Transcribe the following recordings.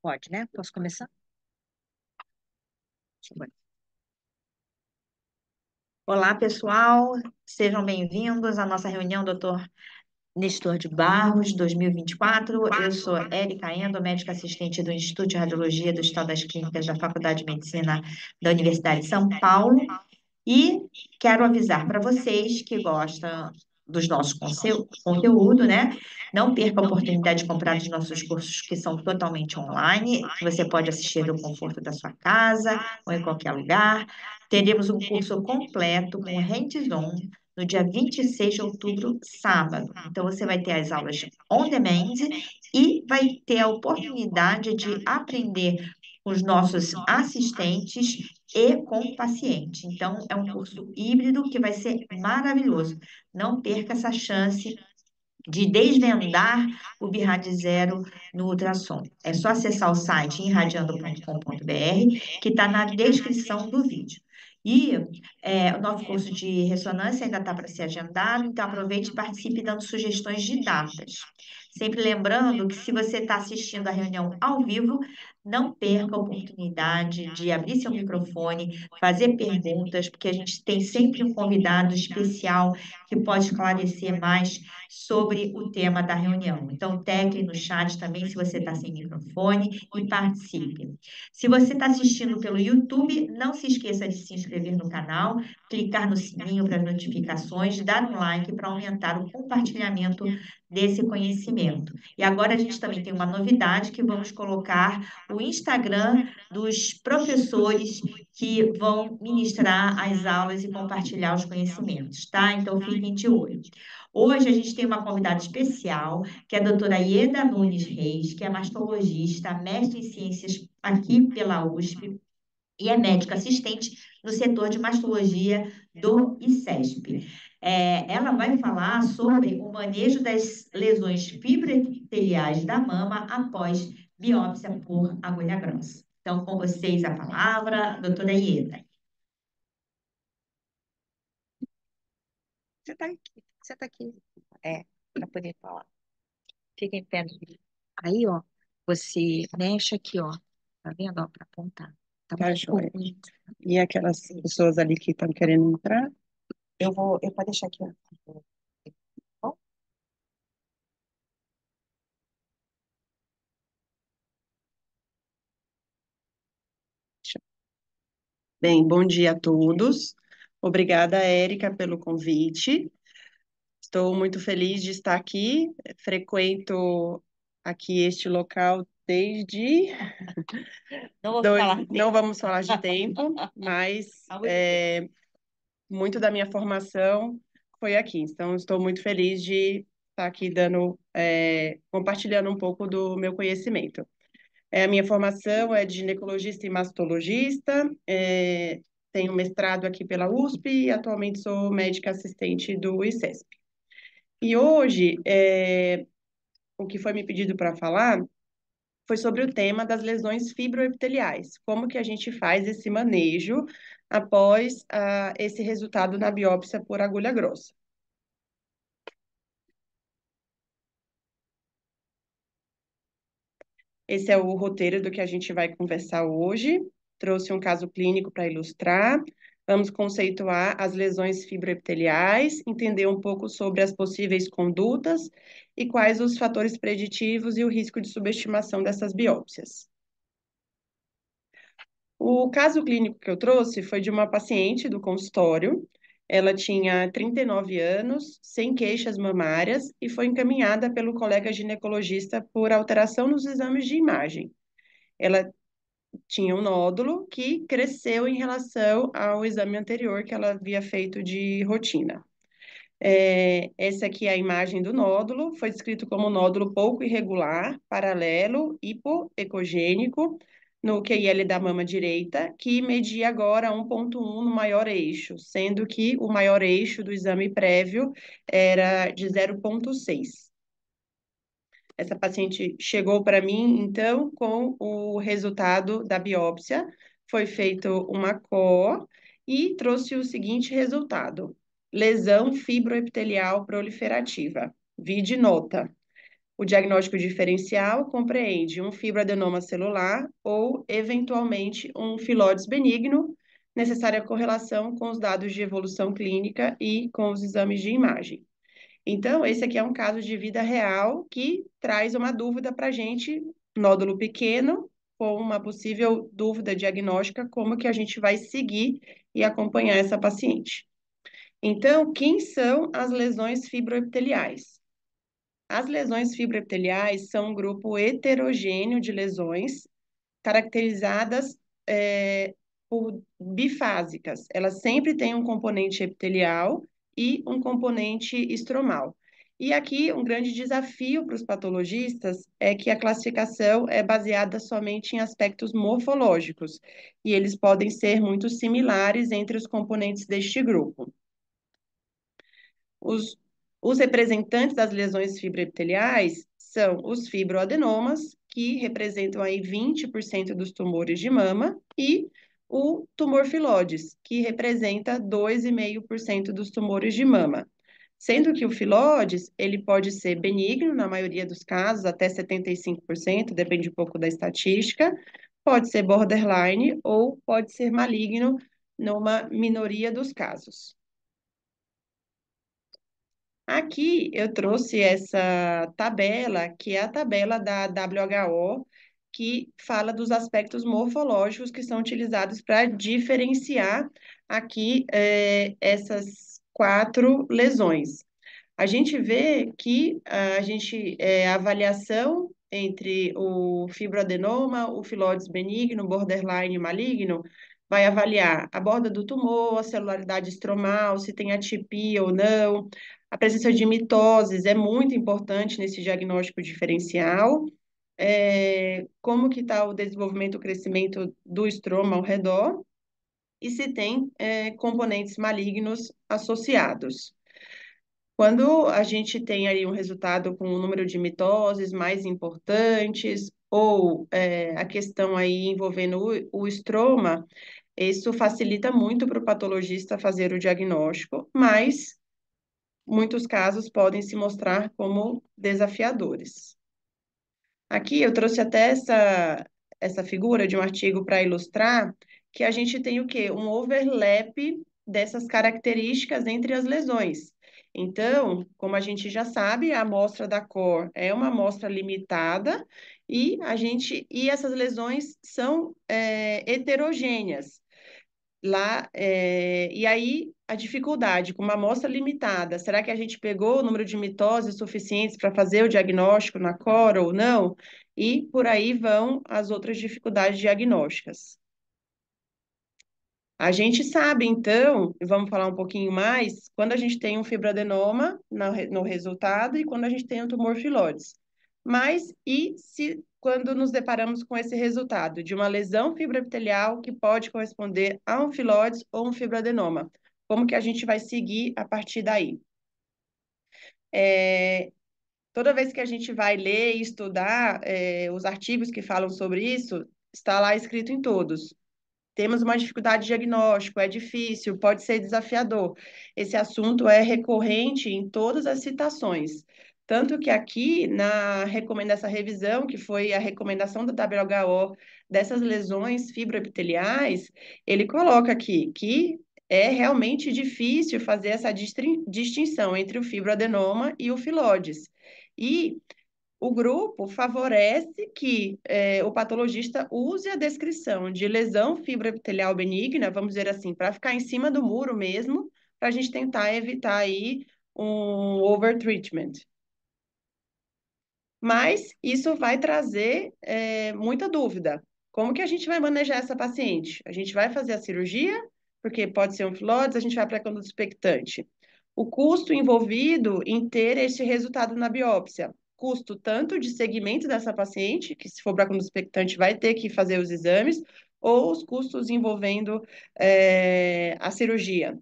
Pode, né? Posso começar? Deixa eu ver. Olá, pessoal. Sejam bem-vindos à nossa reunião, doutor Nestor de Barros, 2024. Eu sou Érica Endo, médica assistente do Instituto de Radiologia do Estado das Clínicas da Faculdade de Medicina da Universidade de São Paulo. E quero avisar para vocês que gostam dos nossos conteúdo, né? Não perca a oportunidade de comprar os nossos cursos que são totalmente online, que você pode assistir do conforto da sua casa ou em qualquer lugar. Teremos um curso completo com hands-on no dia 26 de outubro, sábado. Então, você vai ter as aulas on demand e vai ter a oportunidade de aprender com os nossos assistentes e com o paciente. Então, é um curso híbrido que vai ser maravilhoso. Não perca essa chance de desvendar o BIRAD Zero no ultrassom. É só acessar o site irradiando.com.br, que está na descrição do vídeo. E o nosso curso de ressonância ainda está para ser agendado, então aproveite e participe dando sugestões de datas. Sempre lembrando que se você está assistindo a reunião ao vivo, não perca a oportunidade de abrir seu microfone, fazer perguntas, porque a gente tem sempre um convidado especial que pode esclarecer mais sobre o tema da reunião. Então, tecle no chat também se você está sem microfone e participe. Se você está assistindo pelo YouTube, não se esqueça de se inscrever no canal, clicar no sininho para as notificações, dar um like para aumentar o compartilhamento desse conhecimento. E agora a gente também tem uma novidade que vamos colocar o Instagram dos professores que vão ministrar as aulas e compartilhar os conhecimentos, tá? Então fiquem de olho. Hoje a gente tem uma convidada especial, que é a doutora Ieda Nunes Reis, que é mastologista, mestre em ciências aqui pela USP e é médica assistente no setor de mastologia do ICESP. Ela vai falar sobre o manejo das lesões fibroepiteliais da mama após biópsia por agulha grossa. Então, com vocês a palavra, doutora Ieda. Você tá aqui, para poder falar. Fica em pé. Aí, ó, você mexe aqui, ó. Tá vendo, ó, para apontar. Tá Tá, muito joia. pouco. E aquelas pessoas ali que estão querendo entrar? Eu vou deixar aqui, ó. Bom, Bem, bom dia a todos. Obrigada, Érica, pelo convite. Estou muito feliz de estar aqui. Frequento aqui este local desde não vou falar não tempo. vamos falar de tempo, mas Há muito tempo. muito da minha formação foi aqui. Então, estou muito feliz de estar aqui compartilhando um pouco do meu conhecimento. A minha formação é de ginecologista e mastologista, tenho mestrado aqui pela USP e atualmente sou médica assistente do ICESP. E hoje, o que foi me pedido para falar foi sobre o tema das lesões fibroepiteliais, como que a gente faz esse manejo após esse resultado na biópsia por agulha grossa. Esse é o roteiro do que a gente vai conversar hoje. Trouxe um caso clínico para ilustrar. Vamos conceituar as lesões fibroepiteliais, entender um pouco sobre as possíveis condutas e quais os fatores preditivos e o risco de subestimação dessas biópsias. O caso clínico que eu trouxe foi de uma paciente do consultório. Ela tinha 39 anos, sem queixas mamárias e foi encaminhada pelo colega ginecologista por alteração nos exames de imagem. Ela tinha um nódulo que cresceu em relação ao exame anterior que ela havia feito de rotina. Essa aqui é a imagem do nódulo, foi descrito como nódulo pouco irregular, paralelo, hipoecogênico, no QIL da mama direita, que media agora 1,1 no maior eixo, sendo que o maior eixo do exame prévio era de 0,6. Essa paciente chegou para mim, então, com o resultado da biópsia. Foi feito uma CO e trouxe o seguinte resultado: lesão fibroepitelial proliferativa. Vide nota. O diagnóstico diferencial compreende um fibroadenoma celular ou, eventualmente, um filódes benigno, necessária correlação com os dados de evolução clínica e com os exames de imagem. Então, esse aqui é um caso de vida real que traz uma dúvida para a gente, nódulo pequeno, com uma possível dúvida diagnóstica, como que a gente vai seguir e acompanhar essa paciente. Então, quem são as lesões fibroepiteliais? As lesões fibroepiteliais são um grupo heterogêneo de lesões caracterizadas por bifásicas. Elas sempre têm um componente epitelial e um componente estromal. E aqui, um grande desafio para os patologistas é que a classificação é baseada somente em aspectos morfológicos, e eles podem ser muito similares entre os componentes deste grupo. Os, os representantes das lesões fibroepiteliais são os fibroadenomas, que representam aí 20% dos tumores de mama, e o tumor filódes, que representa 2,5% dos tumores de mama. Sendo que o filódes, ele pode ser benigno, na maioria dos casos, até 75%, depende um pouco da estatística, pode ser borderline ou pode ser maligno, numa minoria dos casos. Aqui eu trouxe essa tabela, que é a tabela da WHO, que fala dos aspectos morfológicos que são utilizados para diferenciar aqui essas 4 lesões. A gente vê que a avaliação entre o fibroadenoma, o filódes benigno, borderline e maligno, vai avaliar a borda do tumor, a celularidade estromal, se tem atipia ou não. A presença de mitoses é muito importante nesse diagnóstico diferencial. Como que está o desenvolvimento, o crescimento do estroma ao redor e se tem componentes malignos associados. Quando a gente tem aí um resultado com um número de mitoses mais importantes, ou a questão aí envolvendo o estroma, isso facilita muito para o patologista fazer o diagnóstico, mas muitos casos podem se mostrar como desafiadores. Aqui eu trouxe até essa figura de um artigo para ilustrar que a gente tem o quê? Um overlap dessas características entre as lesões. Então, como a gente já sabe, a amostra da cor é uma amostra limitada e essas lesões são heterogêneas. E aí a dificuldade, com uma amostra limitada, será que a gente pegou o número de mitoses suficientes para fazer o diagnóstico na cor ou não? E por aí vão as outras dificuldades diagnósticas. A gente sabe, então, e vamos falar um pouquinho mais, quando a gente tem um fibroadenoma no resultado e quando a gente tem um tumor filódes. Mas e se quando nos deparamos com esse resultado de uma lesão fibroepitelial que pode corresponder a um filódes ou um fibroadenoma? Como que a gente vai seguir a partir daí? Toda vez que a gente vai ler e estudar os artigos que falam sobre isso, está lá escrito em todos. Temos uma dificuldade de diagnóstico, é difícil, pode ser desafiador. Esse assunto é recorrente em todas as citações. Tanto que aqui, essa revisão, que foi a recomendação da WHO dessas lesões fibroepiteliais, ele coloca aqui que é realmente difícil fazer essa distinção entre o fibroadenoma e o filódes. E o grupo favorece que o patologista use a descrição de lesão fibroepitelial benigna, vamos dizer assim, para ficar em cima do muro mesmo, para a gente tentar evitar aí um overtreatment. Mas isso vai trazer muita dúvida. Como que a gente vai manejar essa paciente? A gente vai fazer a cirurgia, porque pode ser um filódes, a gente vai para a conduta expectante. O custo envolvido em ter esse resultado na biópsia. Custo tanto de segmento dessa paciente, que se for para conduta expectante vai ter que fazer os exames, ou os custos envolvendo a cirurgia.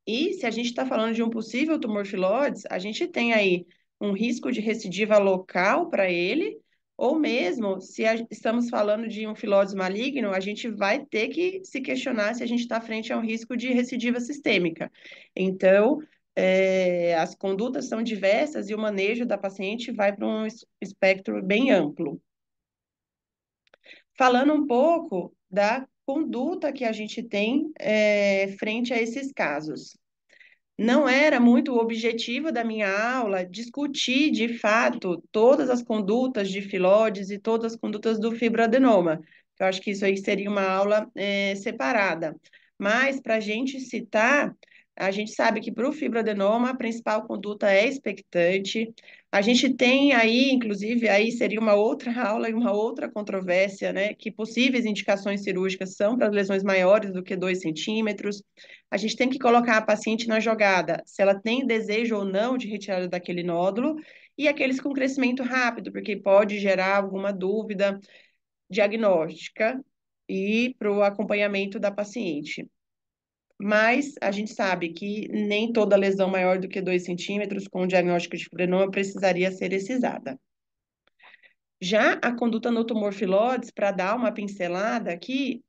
E se a gente está falando de um possível tumor filódes, a gente tem aí um risco de recidiva local para ele, ou mesmo se estamos falando de um filódes maligno, a gente vai ter que se questionar se a gente está frente a um risco de recidiva sistêmica. Então, as condutas são diversas e o manejo da paciente vai para um espectro bem amplo. Falando um pouco da conduta que a gente tem frente a esses casos. Não era muito o objetivo da minha aula discutir, de fato, todas as condutas de filóides e todas as condutas do fibroadenoma. Eu acho que isso aí seria uma aula separada. Mas, para a gente citar, a gente sabe que para o fibroadenoma a principal conduta é expectante. A gente tem aí, inclusive, aí seria uma outra aula e uma outra controvérsia, né? Que possíveis indicações cirúrgicas são para lesões maiores do que 2 centímetros. A gente tem que colocar a paciente na jogada, se ela tem desejo ou não de retirada daquele nódulo, e aqueles com crescimento rápido, porque pode gerar alguma dúvida diagnóstica e para o acompanhamento da paciente. Mas a gente sabe que nem toda lesão maior do que 2 centímetros com diagnóstico de fibrinoma precisaria ser excisada. Já a conduta no tumor filóides, para dar uma pincelada aqui,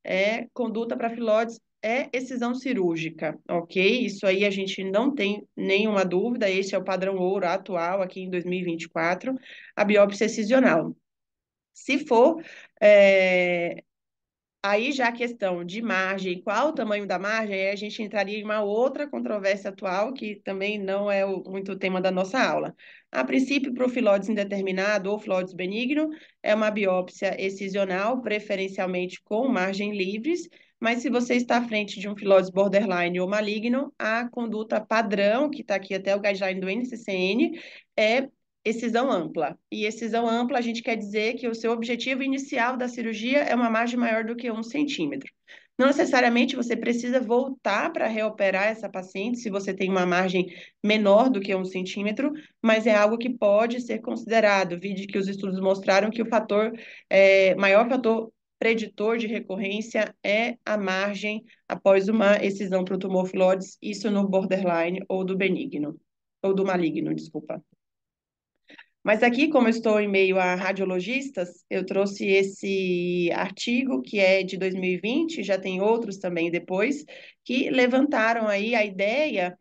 conduta para filóides é excisão cirúrgica, ok? Isso aí a gente não tem nenhuma dúvida, esse é o padrão ouro atual aqui em 2024, a biópsia excisional. Se for Aí já a questão de margem, qual o tamanho da margem, aí a gente entraria em uma outra controvérsia atual, que também não é muito o tema da nossa aula. A princípio, para o filóides indeterminado ou filóides benigno, é uma biópsia excisional, preferencialmente com margem livres, mas se você está à frente de um filóides borderline ou maligno, a conduta padrão, que está aqui até o guideline do NCCN, é excisão ampla. E excisão ampla, a gente quer dizer que o seu objetivo inicial da cirurgia é uma margem maior do que 1 centímetro. Não necessariamente você precisa voltar para reoperar essa paciente se você tem uma margem menor do que 1 centímetro, mas é algo que pode ser considerado, vide que os estudos mostraram que o maior fator preditor de recorrência é a margem após uma excisão para o tumor filóides, isso no borderline ou do benigno, ou do maligno, desculpa. Mas aqui, como eu estou em meio a radiologistas, eu trouxe esse artigo que é de 2020, já tem outros também depois, que levantaram aí a ideia,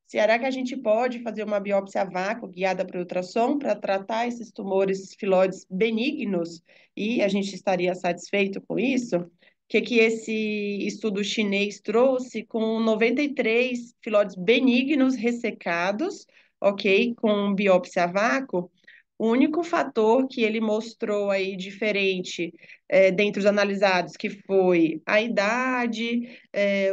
será que a gente pode fazer uma biópsia a vácuo guiada por ultrassom para tratar esses tumores filóides benignos? E a gente estaria satisfeito com isso? O que esse estudo chinês trouxe com 93 filóides benignos ressecados, ok, com biópsia a vácuo? O único fator que ele mostrou aí diferente dentre os analisados, que foi a idade,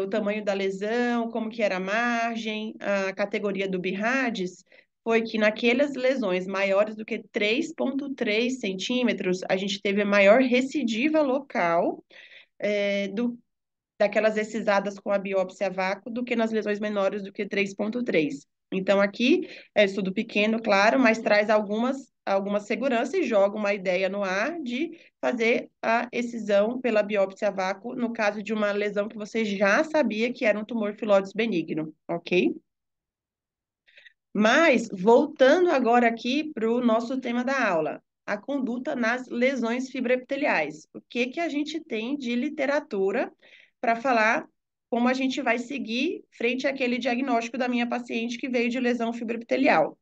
o tamanho da lesão, como que era a margem, a categoria do BIRADS, foi que naquelas lesões maiores do que 3,3 centímetros, a gente teve a maior recidiva local daquelas excisadas com a biópsia a vácuo do que nas lesões menores do que 3,3. Então, aqui é estudo pequeno, claro, mas traz alguma segurança e joga uma ideia no ar de fazer a excisão pela biópsia a vácuo no caso de uma lesão que você já sabia que era um tumor filóides benigno, ok? Mas, voltando agora aqui para o nosso tema da aula, a conduta nas lesões fibroepiteliais. O que que a gente tem de literatura para falar como a gente vai seguir frente àquele diagnóstico da minha paciente que veio de lesão fibroepitelial?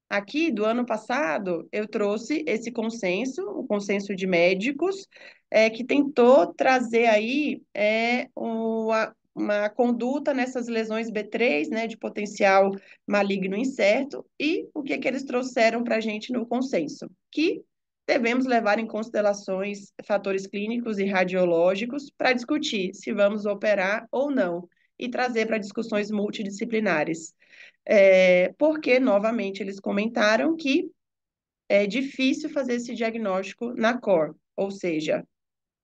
Aqui, do ano passado, eu trouxe esse consenso, o consenso de médicos, que tentou trazer aí uma conduta nessas lesões B3, né, de potencial maligno incerto, e o que eles trouxeram para a gente no consenso? Que devemos levar em considerações fatores clínicos e radiológicos para discutir se vamos operar ou não, e trazer para discussões multidisciplinares. Porque, novamente, eles comentaram que é difícil fazer esse diagnóstico na COR, ou seja,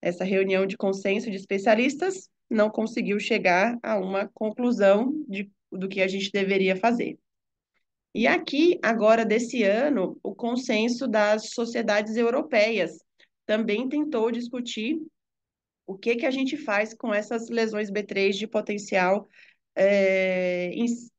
essa reunião de consenso de especialistas não conseguiu chegar a uma conclusão do que a gente deveria fazer. E aqui, agora desse ano, o consenso das sociedades europeias também tentou discutir o que a gente faz com essas lesões B3 de potencial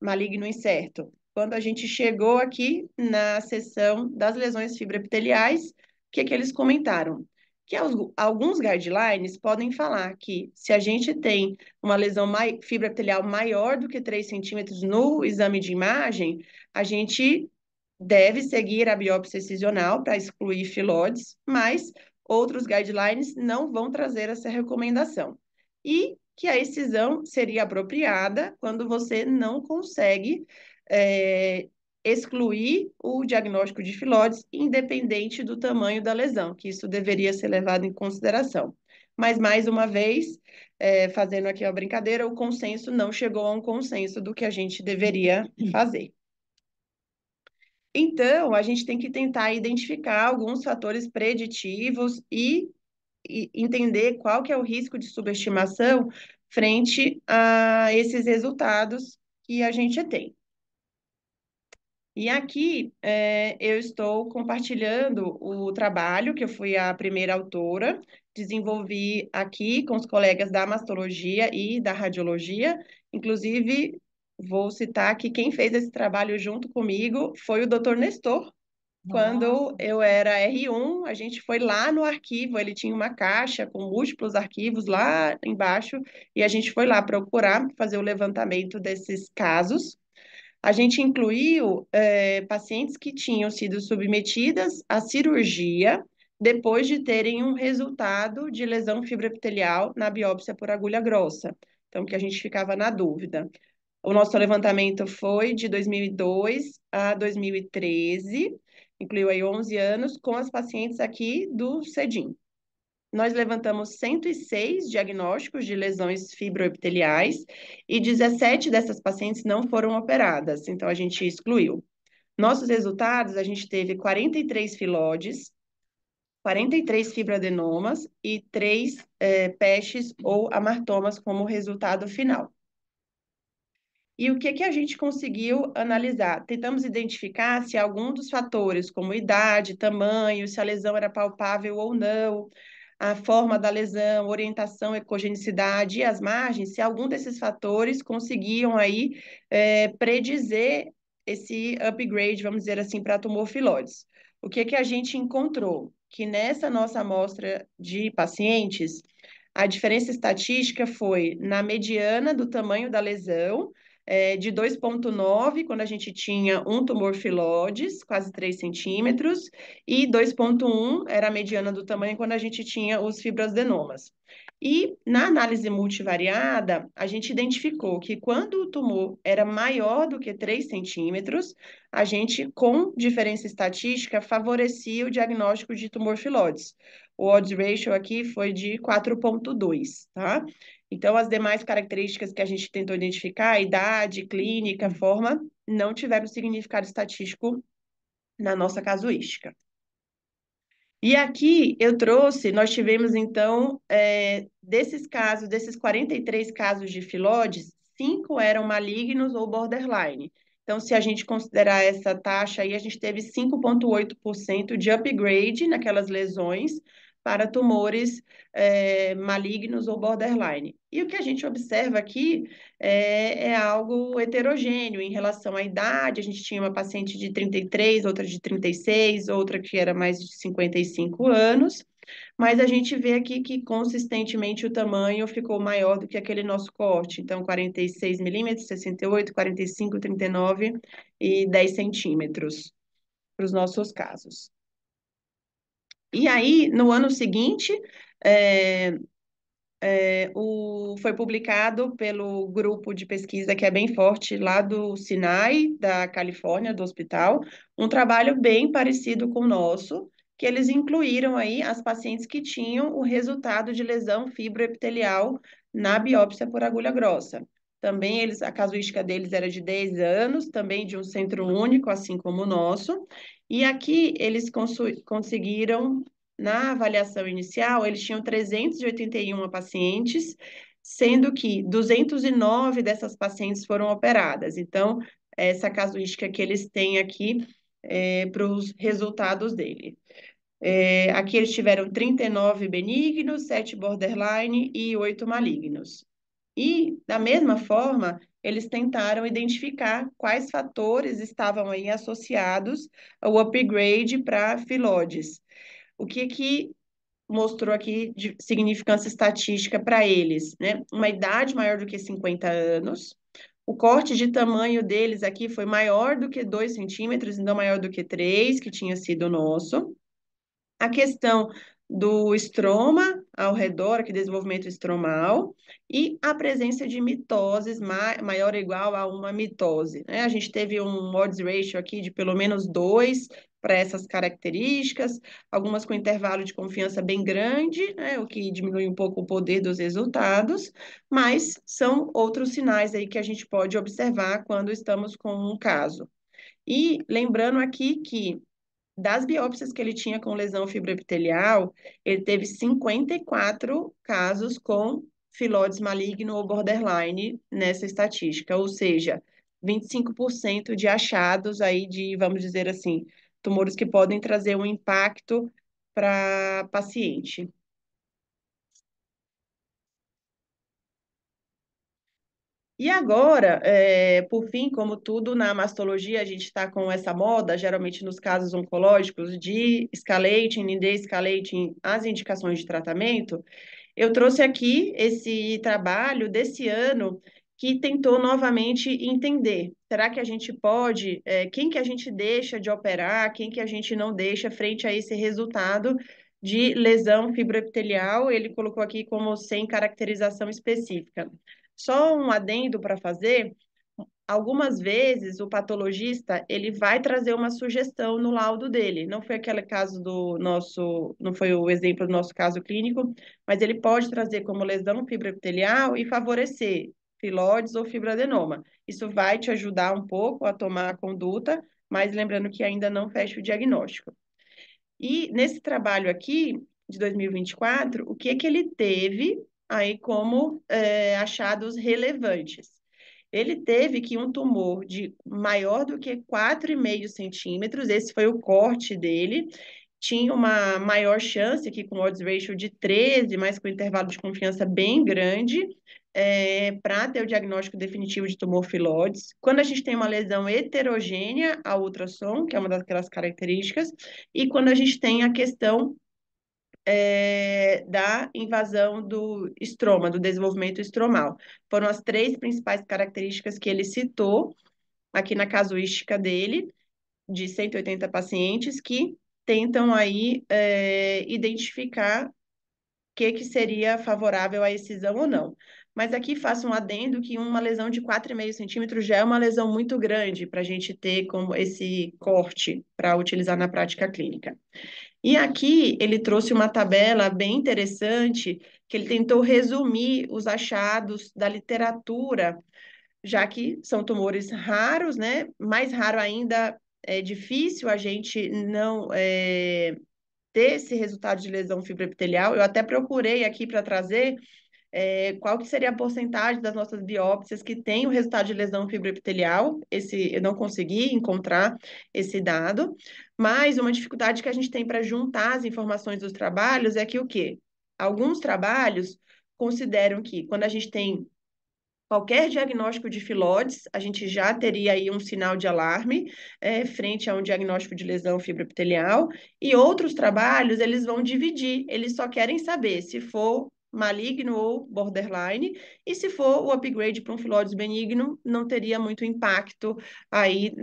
maligno incerto. Quando a gente chegou aqui na seção das lesões fibroepiteliais, o que eles comentaram? que alguns guidelines podem falar que se a gente tem uma lesão fibra epitelial maior do que 3 centímetros no exame de imagem, a gente deve seguir a biópsia excisional para excluir filhotes, mas outros guidelines não vão trazer essa recomendação. E que a excisão seria apropriada quando você não consegue excluir o diagnóstico de filhotes, independente do tamanho da lesão, que isso deveria ser levado em consideração. Mas, mais uma vez, fazendo aqui uma brincadeira, o consenso não chegou a um consenso do que a gente deveria fazer. Então, a gente tem que tentar identificar alguns fatores preditivos e entender qual que é o risco de subestimação frente a esses resultados que a gente tem. E aqui eu estou compartilhando o trabalho, que eu fui a primeira autora, desenvolvi aqui com os colegas da mastologia e da radiologia. Inclusive, vou citar que quem fez esse trabalho junto comigo foi o Dr. Nestor. Quando eu era R1, a gente foi lá no arquivo, ele tinha uma caixa com múltiplos arquivos lá embaixo, e a gente foi lá procurar fazer o levantamento desses casos. A gente incluiu pacientes que tinham sido submetidas à cirurgia depois de terem um resultado de lesão fibroepitelial na biópsia por agulha grossa. Então, que a gente ficava na dúvida. O nosso levantamento foi de 2002 a 2013, incluiu aí 11 anos, com as pacientes aqui do CEDIM. Nós levantamos 106 diagnósticos de lesões fibroepiteliais e 17 dessas pacientes não foram operadas, então a gente excluiu. Nossos resultados, a gente teve 43 filhodes, 43 fibroadenomas e 3 pestes ou amartomas como resultado final. E o que que a gente conseguiu analisar? Tentamos identificar se algum dos fatores, como idade, tamanho, se a lesão era palpável ou não, a forma da lesão, orientação, ecogenicidade e as margens, se algum desses fatores conseguiam aí predizer esse upgrade, vamos dizer assim, para tumor filhodes. O que que a gente encontrou? Que nessa nossa amostra de pacientes, a diferença estatística foi na mediana do tamanho da lesão, de 2,9, quando a gente tinha um tumor filhodes, quase 3 centímetros, e 2,1 era a mediana do tamanho quando a gente tinha os fibroadenomas. E na análise multivariada, a gente identificou que quando o tumor era maior do que 3 centímetros, a gente, com diferença estatística, favorecia o diagnóstico de tumor filhodes. O odds ratio aqui foi de 4,2, tá? Então, as demais características que a gente tentou identificar, idade, clínica, forma, não tiveram significado estatístico na nossa casuística. E aqui eu trouxe, nós tivemos então, desses casos, desses 43 casos de filhodes, 5 eram malignos ou borderline. Então, se a gente considerar essa taxa aí, a gente teve 5,8% de upgrade naquelas lesões para tumores malignos ou borderline. E o que a gente observa aqui é algo heterogêneo em relação à idade. A gente tinha uma paciente de 33, outra de 36, outra que era mais de 55 anos, mas a gente vê aqui que consistentemente o tamanho ficou maior do que aquele nosso corte. Então, 46 milímetros, 68, 45, 39 e 10 centímetros para os nossos casos. E aí, no ano seguinte, foi publicado pelo grupo de pesquisa que é bem forte lá do Sinai, da Califórnia, do hospital, um trabalho bem parecido com o nosso, que eles incluíram aí as pacientes que tinham o resultado de lesão fibroepitelial na biópsia por agulha grossa. Também a casuística deles era de 10 anos, também de um centro único, assim como o nosso. E aqui eles conseguiram na avaliação inicial, eles tinham 381 pacientes, sendo que 209 dessas pacientes foram operadas. Então, essa casuística que eles têm aqui para os resultados dele. Aqui eles tiveram 39 benignos, 7 borderline e 8 malignos. E, da mesma forma, eles tentaram identificar quais fatores estavam aí associados ao upgrade para filhodes. O que mostrou aqui de significância estatística para eles, né? Uma idade maior do que 50 anos. O corte de tamanho deles aqui foi maior do que 2 centímetros, não maior do que 3, que tinha sido o nosso. A questão do estroma ao redor, aqui desenvolvimento estromal, e a presença de mitoses maior ou igual a uma mitose, né? A gente teve um odds ratio aqui de pelo menos 2 para essas características, algumas com intervalo de confiança bem grande, né? O que diminui um pouco o poder dos resultados, mas são outros sinais aí que a gente pode observar quando estamos com um caso. E lembrando aqui que das biópsias que ele tinha com lesão fibroepitelial, ele teve 54 casos com filóides maligno ou borderline nessa estatística, ou seja, 25% de achados aí de, vamos dizer assim, tumores que podem trazer um impacto para paciente. E agora, por fim, como tudo na mastologia, a gente está com essa moda, geralmente nos casos oncológicos, de escalating e de-escalating as indicações de tratamento. Eu trouxe aqui esse trabalho desse ano que tentou novamente entender, será que a gente pode, quem que a gente deixa de operar, quem que a gente não deixa frente a esse resultado de lesão fibroepitelial, ele colocou aqui como sem caracterização específica. Só um adendo para fazer, algumas vezes o patologista ele vai trazer uma sugestão no laudo dele. Não foi aquele caso do nosso, não foi o exemplo do nosso caso clínico, mas ele pode trazer como lesão fibroepitelial e favorecer filóides ou fibroadenoma. Isso vai te ajudar um pouco a tomar a conduta, mas lembrando que ainda não fecha o diagnóstico. E nesse trabalho aqui, de 2024, o que que ele teve aí como achados relevantes? Ele teve que um tumor de maior do que 4,5 centímetros, esse foi o corte dele, tinha uma maior chance aqui com odds ratio de 13, mas com intervalo de confiança bem grande, para ter o diagnóstico definitivo de tumor filóides. Quando a gente tem uma lesão heterogênea ao ultrassom, que é uma daquelas características, e quando a gente tem a questão da invasão do estroma, do desenvolvimento estromal. Foram as três principais características que ele citou aqui na casuística dele, de 180 pacientes, que tentam aí identificar o que seria favorável à excisão ou não. Mas aqui faço um adendo que uma lesão de 4,5 centímetros já é uma lesão muito grande para a gente ter como esse corte para utilizar na prática clínica. E aqui ele trouxe uma tabela bem interessante, que ele tentou resumir os achados da literatura, já que são tumores raros, né? Mais raro ainda, é difícil a gente não ter esse resultado de lesão fibroepitelial. Eu até procurei aqui para trazer qual que seria a porcentagem das nossas biópsias que tem o resultado de lesão fibroepitelial. Esse, eu não consegui encontrar esse dado, mas uma dificuldade que a gente tem para juntar as informações dos trabalhos é que o quê? Alguns trabalhos consideram que quando a gente tem qualquer diagnóstico de filóides, a gente já teria aí um sinal de alarme frente a um diagnóstico de lesão fibroepitelial, e outros trabalhos, eles vão dividir, eles só querem saber se for maligno ou borderline, e se for o upgrade para um filóides benigno, não teria muito impacto aí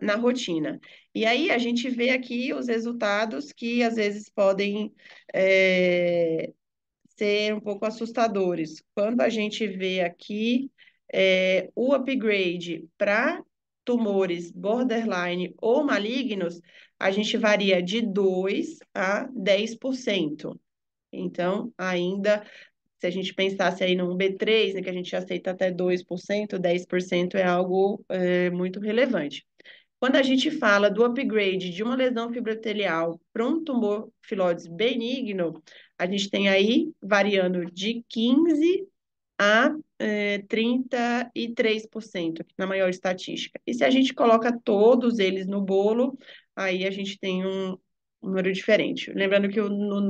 na rotina. E aí a gente vê aqui os resultados que às vezes podem ser um pouco assustadores. Quando a gente vê aqui o upgrade para tumores borderline ou malignos, a gente varia de 2 a 10%. Então, ainda, se a gente pensasse aí num B3, né, que a gente aceita até 2%, 10% é algo muito relevante. Quando a gente fala do upgrade de uma lesão fibroepitelial para um tumor filóides benigno, a gente tem aí variando de 15 a 33% na maior estatística. E se a gente coloca todos eles no bolo, aí a gente tem um número diferente. Lembrando que no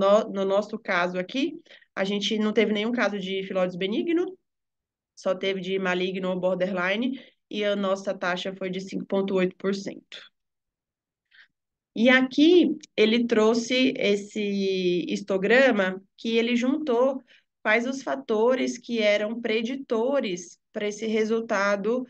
nosso caso aqui, a gente não teve nenhum caso de filóides benigno, só teve de maligno ou borderline, e a nossa taxa foi de 5,8%. E aqui ele trouxe esse histograma que ele juntou quais os fatores que eram preditores para esse resultado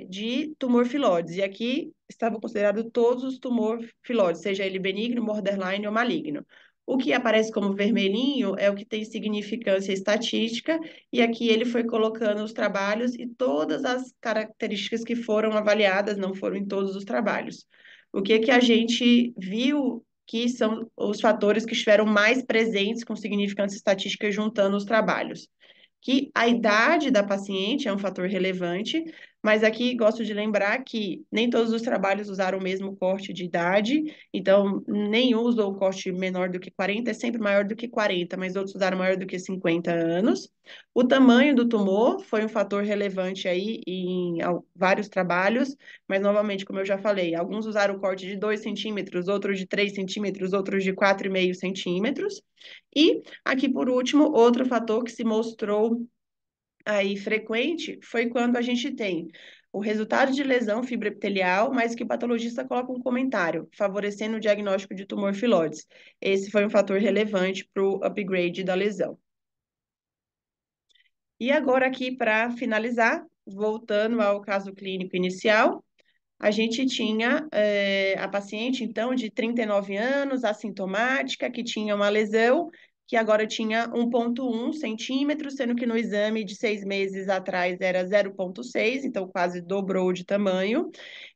de tumor filóide. E aqui estavam considerados todos os tumor filóides, seja ele benigno, borderline ou maligno. O que aparece como vermelhinho é o que tem significância estatística, e aqui ele foi colocando os trabalhos e todas as características que foram avaliadas, não foram em todos os trabalhos. O que que a gente viu que são os fatores que estiveram mais presentes com significância estatística juntando os trabalhos? Que a idade da paciente é um fator relevante, mas aqui gosto de lembrar que nem todos os trabalhos usaram o mesmo corte de idade, então nenhum usou o corte menor do que 40, é sempre maior do que 40, mas outros usaram maior do que 50 anos. O tamanho do tumor foi um fator relevante aí em vários trabalhos, mas novamente, como eu já falei, alguns usaram o corte de 2 centímetros, outros de 3 centímetros, outros de 4,5 centímetros. E aqui, por último, outro fator que se mostrou aí frequente foi quando a gente tem o resultado de lesão fibroepitelial, mas que o patologista coloca um comentário, favorecendo o diagnóstico de tumor filóides. Esse foi um fator relevante para o upgrade da lesão. E agora aqui, para finalizar, voltando ao caso clínico inicial, a gente tinha a paciente, então, de 39 anos, assintomática, que tinha uma lesão, que agora tinha 1,1 centímetros, sendo que no exame de 6 meses atrás era 0,6, então quase dobrou de tamanho,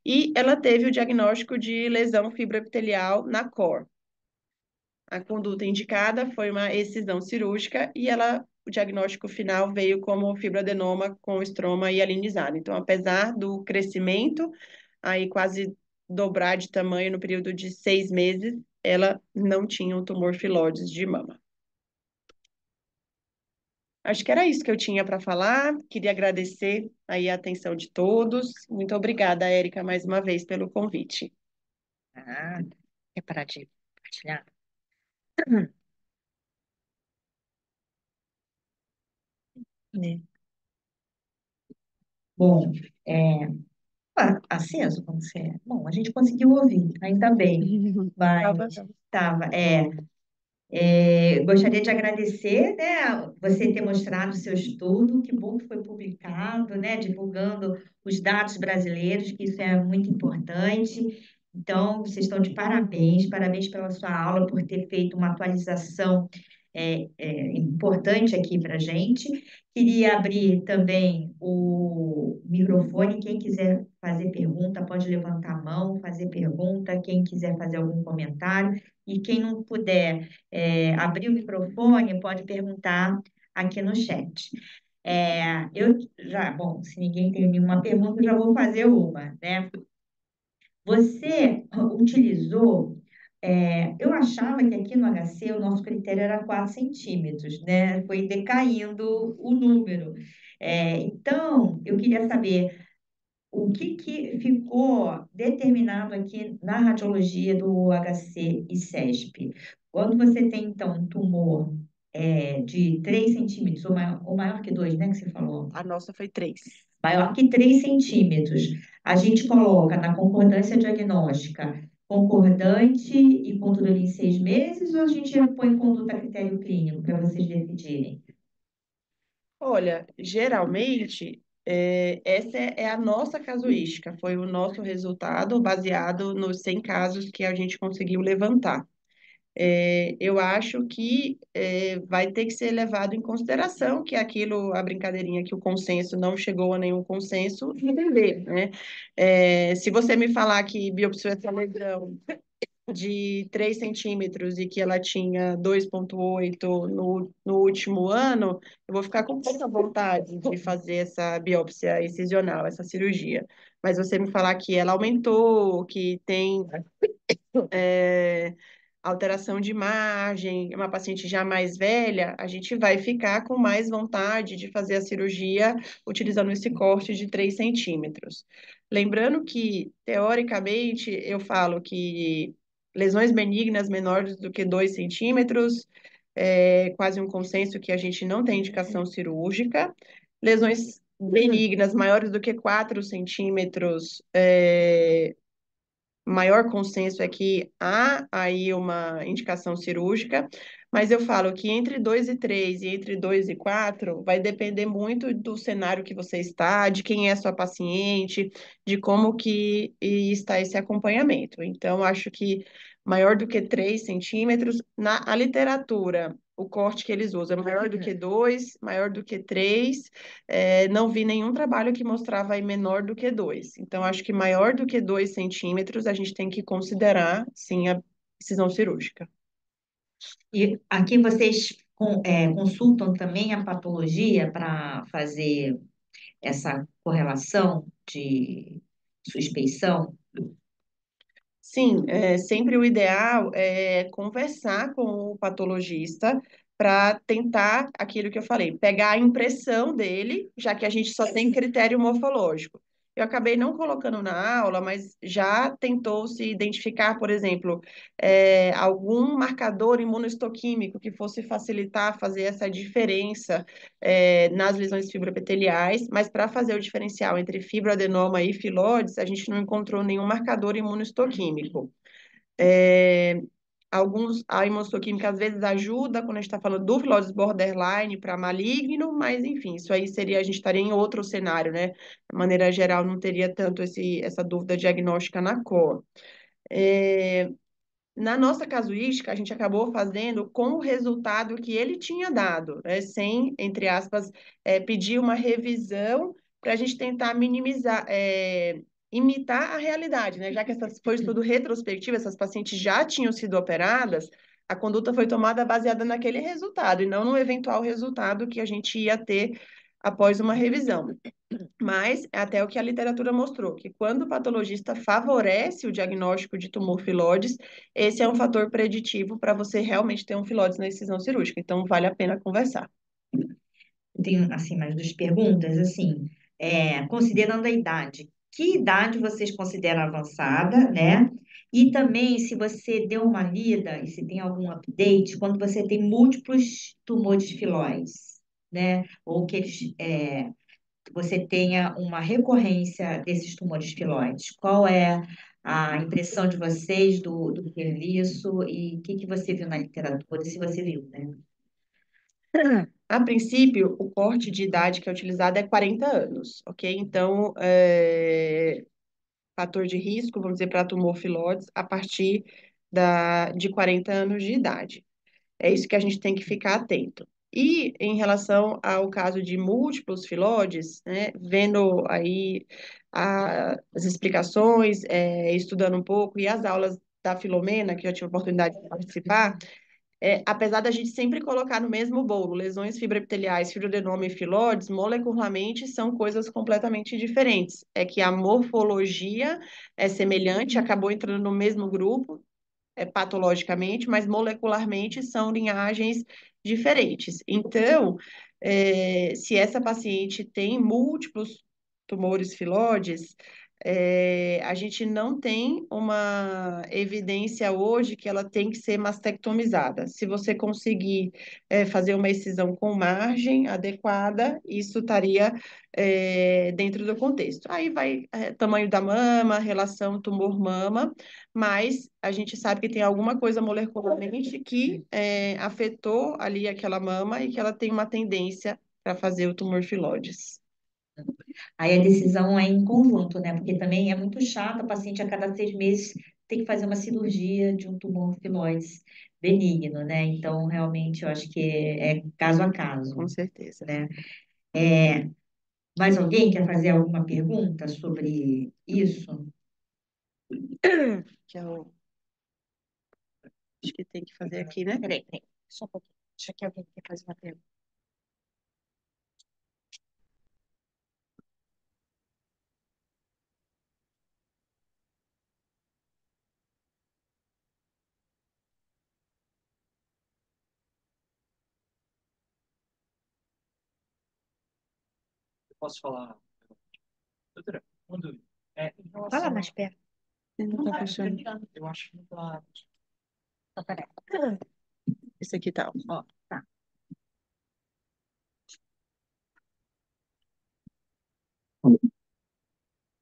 e ela teve o diagnóstico de lesão fibroepitelial na cor. A conduta indicada foi uma excisão cirúrgica e o diagnóstico final veio como fibroadenoma com estroma hialinizado. Então, apesar do crescimento, aí quase dobrar de tamanho no período de 6 meses, ela não tinha um tumor filóides de mama. Acho que era isso que eu tinha para falar. Queria agradecer aí a atenção de todos. Muito obrigada, Érica, mais uma vez pelo convite. Ah, quer parar de compartilhar? Né? Bom, é, aceso como você é. Bom, a gente conseguiu ouvir, ainda bem. Tava. Mas estava, gostaria de agradecer, né, você ter mostrado o seu estudo, que bom que foi publicado, né, divulgando os dados brasileiros, que isso é muito importante. Então, vocês estão de parabéns, parabéns pela sua aula, por ter feito uma atualização importante aqui para a gente. Queria abrir também o microfone, quem quiser fazer pergunta, pode levantar a mão, fazer pergunta, quem quiser fazer algum comentário, e quem não puder abrir o microfone, pode perguntar aqui no chat. Eu já, bom, se ninguém tem nenhuma pergunta, eu já vou fazer uma, né? Você utilizou, eu achava que aqui no HC o nosso critério era 4 centímetros, né? Foi decaindo o número. Então, eu queria saber o que que ficou determinado aqui na radiologia do HC e CESP? Quando você tem, então, um tumor de 3 centímetros, ou maior que 2, né, que você falou? A nossa foi 3. Maior que 3 centímetros, a gente coloca na concordância diagnóstica concordante e controle em 6 meses, ou a gente põe conduta a critério clínico para vocês decidirem? Olha, geralmente, essa é a nossa casuística, foi o nosso resultado baseado nos 100 casos que a gente conseguiu levantar. Eu acho que vai ter que ser levado em consideração que aquilo, a brincadeirinha que o consenso não chegou a nenhum consenso, entender, né? Se você me falar que biopsiou essa lesão de 3 centímetros e que ela tinha 2,8 no último ano, eu vou ficar com pouca vontade de fazer essa biópsia incisional, essa cirurgia. Mas você me falar que ela aumentou, que tem alteração de margem, uma paciente já mais velha, a gente vai ficar com mais vontade de fazer a cirurgia utilizando esse corte de 3 centímetros. Lembrando que, teoricamente, eu falo que lesões benignas menores do que 2 centímetros, é quase um consenso que a gente não tem indicação cirúrgica. Lesões benignas maiores do que 4 centímetros, maior consenso é que há aí uma indicação cirúrgica, mas eu falo que entre 2 e 3 e entre 2 e 4 vai depender muito do cenário que você está, de quem é a sua paciente, de como que está esse acompanhamento. Então, acho que maior do que 3 centímetros, na a literatura, o corte que eles usam é maior do que 2, maior do que 3, não vi nenhum trabalho que mostrava aí menor do que 2. Então, acho que maior do que 2 centímetros, a gente tem que considerar, sim, a decisão cirúrgica. E aqui vocês consultam também a patologia para fazer essa correlação de suspeição? Sim, sempre o ideal é conversar com o patologista para tentar aquilo que eu falei, pegar a impressão dele, já que a gente só tem critério morfológico. Eu acabei não colocando na aula, mas já tentou se identificar, por exemplo, algum marcador imunohistoquímico que fosse facilitar fazer essa diferença nas lesões fibroepiteliais, mas para fazer o diferencial entre fibroadenoma e filóides, a gente não encontrou nenhum marcador imunohistoquímico. É, a imunohistoquímica às vezes ajuda quando a gente está falando do filóides borderline para maligno, mas enfim, isso aí seria, a gente estaria em outro cenário, né? De maneira geral, não teria tanto essa dúvida diagnóstica na cor. É, na nossa casuística, a gente acabou fazendo com o resultado que ele tinha dado, né? Sem, entre aspas, pedir uma revisão para a gente tentar minimizar, imitar a realidade, né? Já que foi estudo retrospectivo, essas pacientes já tinham sido operadas, a conduta foi tomada baseada naquele resultado e não no eventual resultado que a gente ia ter após uma revisão. Mas é até o que a literatura mostrou, que quando o patologista favorece o diagnóstico de tumor filóides, esse é um fator preditivo para você realmente ter um filóides na excisão cirúrgica. Então, vale a pena conversar. Tenho, assim, mais duas perguntas, assim, considerando a idade, que idade vocês consideram avançada, né? E também, se você deu uma lida e se tem algum update, quando você tem múltiplos tumores filóides, né? Ou que você tenha uma recorrência desses tumores filóides. Qual é a impressão de vocês do serviço e o que que você viu na literatura, se você viu, né? A princípio, o corte de idade que é utilizado é 40 anos, ok? Então, fator de risco, vamos dizer, para tumor filóides, a partir de 40 anos de idade. É isso que a gente tem que ficar atento. E em relação ao caso de múltiplos filóides, né, vendo aí as explicações, estudando um pouco, e as aulas da Filomena, que eu tive a oportunidade de participar, apesar da gente sempre colocar no mesmo bolo lesões fibroepiteliais, fibroadenoma e filóides, molecularmente são coisas completamente diferentes. É que a morfologia é semelhante, acabou entrando no mesmo grupo, patologicamente, mas molecularmente são linhagens diferentes. Então, se essa paciente tem múltiplos tumores filóides, a gente não tem uma evidência hoje que ela tem que ser mastectomizada. Se você conseguir fazer uma excisão com margem adequada, isso estaria dentro do contexto. Aí vai tamanho da mama, relação tumor-mama, mas a gente sabe que tem alguma coisa molecularmente que afetou ali aquela mama e que ela tem uma tendência para fazer o tumor filóides. Aí a decisão é em conjunto, né? Porque também é muito chato a paciente a cada 6 meses ter que fazer uma cirurgia de um tumor filóide benigno, né? Então, realmente, eu acho que é caso a Com caso, certeza. né? Mais alguém quer fazer alguma pergunta sobre isso? Que acho que tem que fazer aqui, né? Peraí, só um pouquinho. Deixa que alguém quer fazer uma pergunta. Eu posso falar, doutora, quando em Fala relação mais perto. Não tá funcionando. eu acho que não tá. Só peraí. Esse aqui tá. Ó, tá.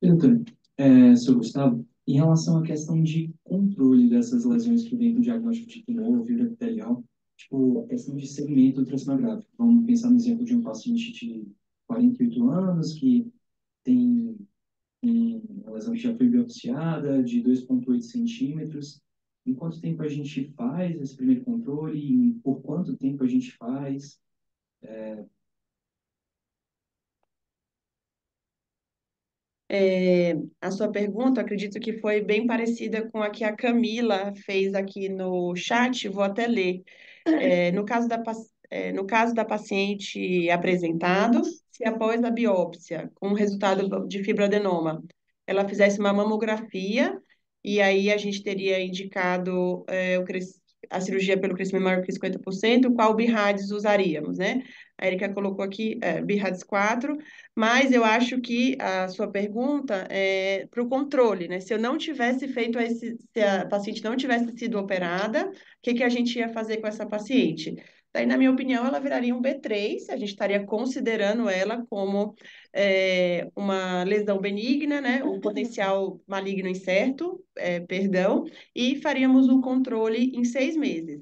E, doutora, seu Gustavo, Em relação à questão de controle dessas lesões que vem do diagnóstico de tumor, fibra epitelial, tipo, a questão de segmento ultrassonográfico. Vamos pensar no exemplo de um paciente de 48 anos que tem uma lesão que já foi biopsiada, de 2,8 centímetros. Em quanto tempo a gente faz esse primeiro controle? E por quanto tempo a gente faz? A sua pergunta, acredito que foi bem parecida com a que a Camila fez aqui no chat, vou até ler. No caso da paciente apresentado, se após a biópsia, com resultado de fibroadenoma, ela fizesse uma mamografia, e aí a gente teria indicado a cirurgia pelo crescimento maior que 50%, qual BIRADS usaríamos, né? A Erika colocou aqui BIRADS 4, mas eu acho que a sua pergunta é para o controle, né? Se eu não tivesse feito se a paciente não tivesse sido operada, o que que a gente ia fazer com essa paciente? Daí, na minha opinião, ela viraria um B3, a gente estaria considerando ela como uma lesão benigna, né? Um potencial maligno incerto, perdão, e faríamos o controle em 6 meses.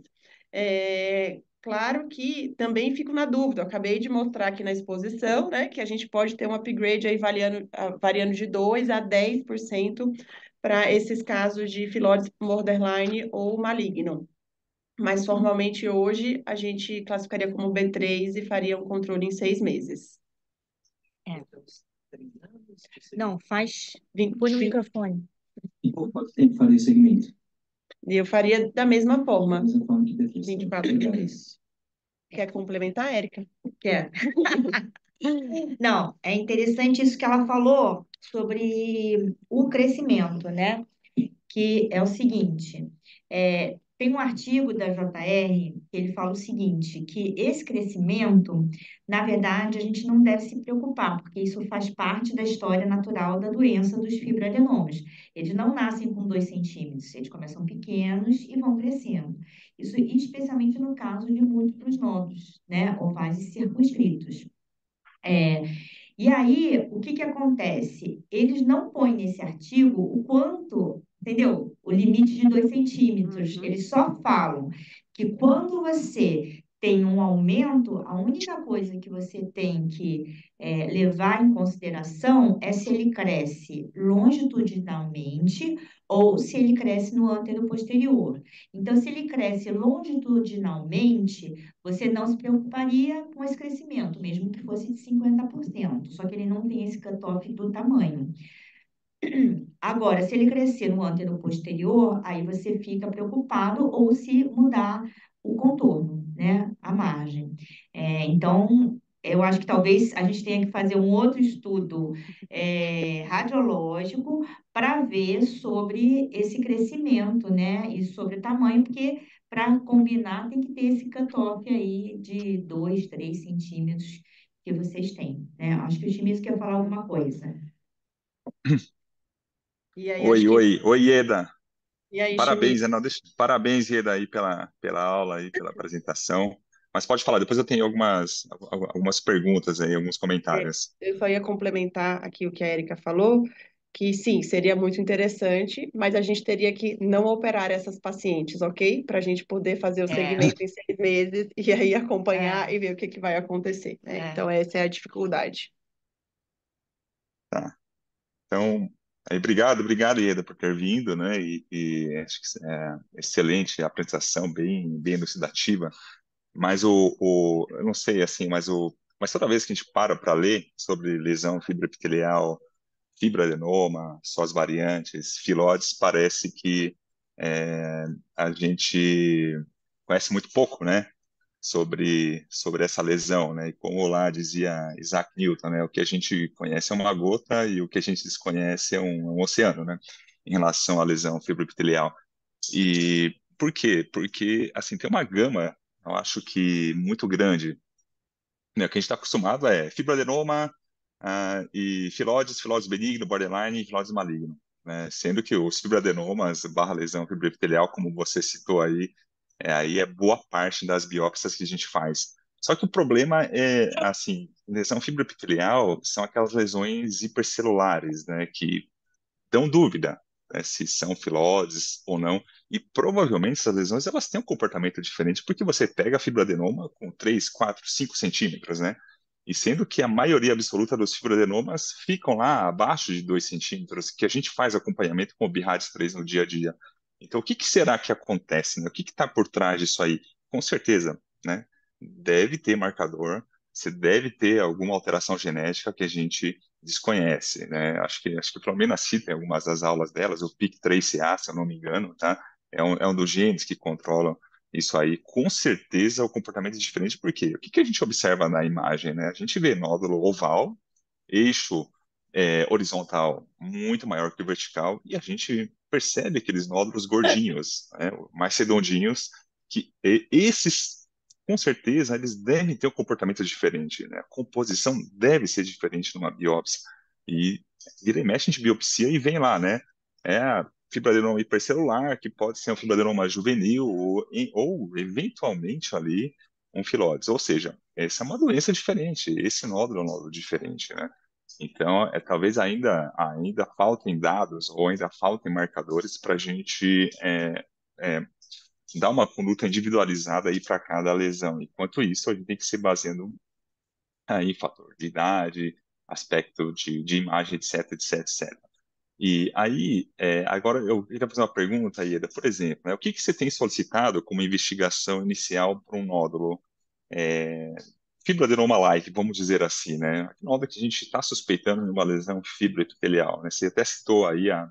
Claro que também fico na dúvida, eu acabei de mostrar aqui na exposição, né, que a gente pode ter um upgrade aí variando de 2 a 10% para esses casos de filóide borderline ou maligno. Mas formalmente hoje a gente classificaria como B3 e faria um controle em 6 meses. É. Três anos? Não, faz. Vim- Põe no vim- microfone. E por quanto tempo faria o segmento? E eu faria da mesma Da forma, mesma forma que depois. 24 Obrigado. meses. Quer complementar, Érica? Quer? Não, é interessante isso que ela falou sobre o crescimento, né? Que é o seguinte, tem um artigo da JR que ele fala o seguinte, que esse crescimento, na verdade, a gente não deve se preocupar, porque isso faz parte da história natural da doença dos fibroadenomas. Eles não nascem com 2 centímetros, eles começam pequenos e vão crescendo. Isso especialmente no caso de múltiplos nódulos, né, ovais e circunscritos. É, e aí, o que que acontece? Eles não põem nesse artigo o quanto, entendeu? O limite de 2 centímetros. Uhum. Eles só falam que quando você tem um aumento, a única coisa que você tem que levar em consideração é se ele cresce longitudinalmente ou se ele cresce no ântero posterior. Então, se ele cresce longitudinalmente, você não se preocuparia com esse crescimento, mesmo que fosse de 50%, só que ele não tem esse cutoff do tamanho. Agora, se ele crescer no ântero posterior, aí você fica preocupado ou se mudar o contorno, né, a margem. Então, eu acho que talvez a gente tenha que fazer um outro estudo radiológico para ver sobre esse crescimento, né, e sobre o tamanho, porque para combinar tem que ter esse cutoff aí de 2, 3 centímetros que vocês têm, né? Acho que o Chimizo quer falar alguma coisa. E aí, acho Oi, que. oi, oi, Ieda. E aí, Parabéns, Chimi? não, parabéns, Ieda, aí pela aula, aí, pela apresentação. Mas pode falar, depois eu tenho algumas perguntas aí, alguns comentários. Eu só ia complementar aqui o que a Erika falou, que sim, seria muito interessante, mas a gente teria que não operar essas pacientes, ok? Para a gente poder fazer o É, segmento em 6 meses e aí acompanhar é, e ver o que que vai acontecer, né? é. Então, essa é a dificuldade. Tá. Então, aí, obrigado, Ieda, por ter vindo, né? E acho que é excelente a apresentação, bem elucidativa. Mas eu não sei, assim, mas toda vez que a gente para ler sobre lesão fibroepitelial, fibroadenoma, suas variantes, filhotes, parece que a gente conhece muito pouco, né, sobre essa lesão, né, e como lá dizia Isaac Newton, né, o que a gente conhece é uma gota e o que a gente desconhece é um oceano, né, em relação à lesão fibroepitelial. E por quê? Porque, assim, tem uma gama, eu acho que muito grande, né, o que a gente está acostumado é fibroadenoma, e filóides benigno, borderline e filóides maligno, né? Sendo que os fibroadenomas barra lesão fibroepitelial, como você citou aí, aí é boa parte das biópsias que a gente faz. Só que o problema é, assim, lesão fibroepitelial são aquelas lesões hipercelulares, né, que dão dúvida. né, se são filoses ou não. E provavelmente essas lesões elas têm um comportamento diferente, porque você pega a fibroadenoma com 3, 4, 5 centímetros, né? E sendo que a maioria absoluta dos fibroadenomas ficam lá abaixo de 2 centímetros, que a gente faz acompanhamento com o BIRADS 3 no dia a dia. Então, o que que será que acontece, né? O que que está por trás disso aí? Com certeza, né? Deve ter marcador, você deve ter alguma alteração genética que a gente desconhece, né? Acho que a Flamengo cita em algumas das aulas delas, o PIK3CA, se eu não me engano, tá? É um dos genes que controlam isso aí. Com certeza o comportamento é diferente, por quê? O que que a gente observa na imagem, né? A gente vê nódulo oval, eixo horizontal muito maior que o vertical, e a gente percebe aqueles nódulos gordinhos, né? Mais redondinhos, que esses com certeza, eles devem ter um comportamento diferente, né? A composição deve ser diferente numa biópsia. E vira e mexe, a gente biopsia e vem lá, né? É a fibroadenoma hipercelular, que pode ser um fibroadenoma juvenil, ou eventualmente ali um filóide. Ou seja, essa é uma doença diferente, esse nódulo é um nódulo diferente, né? Então, talvez ainda faltem dados ou ainda faltem marcadores para a gente é, dar uma conduta individualizada aí para cada lesão. Enquanto isso, a gente tem que se baseando aí em fator de idade, aspecto de imagem, etc, etc, etc. E aí, agora eu queria fazer uma pergunta, Ieda, por exemplo, né, o que que você tem solicitado como investigação inicial para um nódulo é, fibroadenoma-like, vamos dizer assim, né? Um nódulo que a gente está suspeitando de uma lesão fibroepitelial, né? Você até citou aí a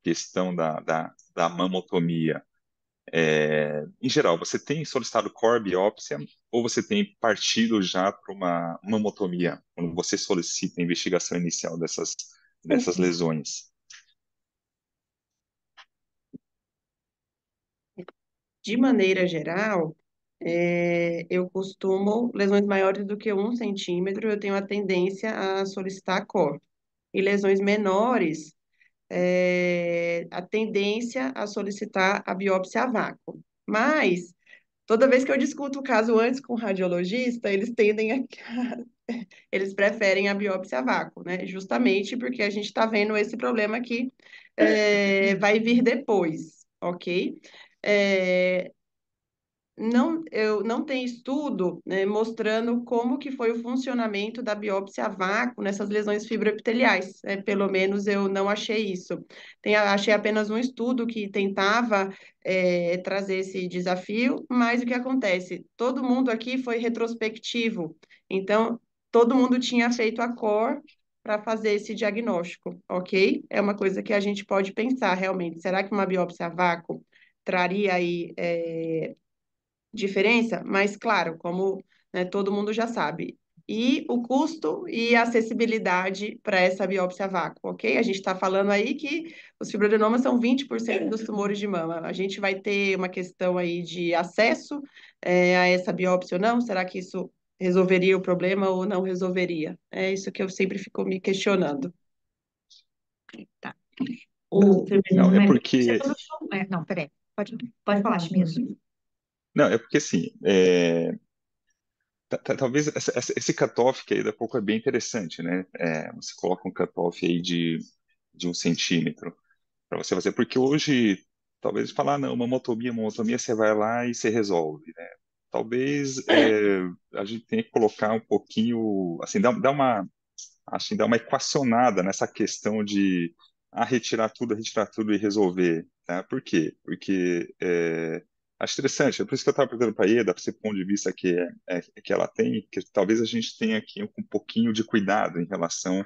questão da mamotomia. Em geral, você tem solicitado core biópsia ou você tem partido já para uma mamotomia, quando você solicita a investigação inicial dessas lesões? De maneira geral, eu costumo, lesões maiores do que 1 centímetro, eu tenho a tendência a solicitar COR. E lesões menores, a tendência a solicitar a biópsia a vácuo. Mas, toda vez que eu discuto o caso antes com o radiologista, eles preferem a biópsia a vácuo, né? Justamente porque a gente está vendo esse problema que vai vir depois, ok? É, eu não tenho estudo, né, mostrando como que foi o funcionamento da biópsia a vácuo nessas lesões fibroepiteliais. Pelo menos eu não achei isso. Achei apenas um estudo que tentava trazer esse desafio, mas o que acontece? Todo mundo aqui foi retrospectivo. Então, todo mundo tinha feito a core para fazer esse diagnóstico, ok? É uma coisa que a gente pode pensar realmente. Será que uma biópsia a vácuo traria aí diferença? Mas, claro, como, né, todo mundo já sabe. E o custo e a acessibilidade para essa biópsia a vácuo, ok? A gente está falando aí que os fibroadenomas são 20% dos tumores de mama. A gente vai ter uma questão aí de acesso, a essa biópsia ou não? Será que isso resolveria o problema ou não resolveria? É isso que eu sempre fico me questionando. Tá. O Não, é fibroadenoma porque não, peraí. Pode falar, Chamizo. não, é porque assim, talvez esse cutoff que aí daqui a pouco é bem interessante, né? Você coloca um cutoff aí de 1 centímetro para você fazer, porque hoje talvez falar, não, mamotomia você vai lá e você resolve, né? Talvez a gente tenha que colocar um pouquinho, assim, dar uma, assim, dar uma equacionada nessa questão de retirar tudo e resolver, tá? Por quê? Porque acho interessante, é por isso que eu estava perguntando para a Ieda, para esse ponto de vista que ela tem, que talvez a gente tenha aqui um pouquinho de cuidado em relação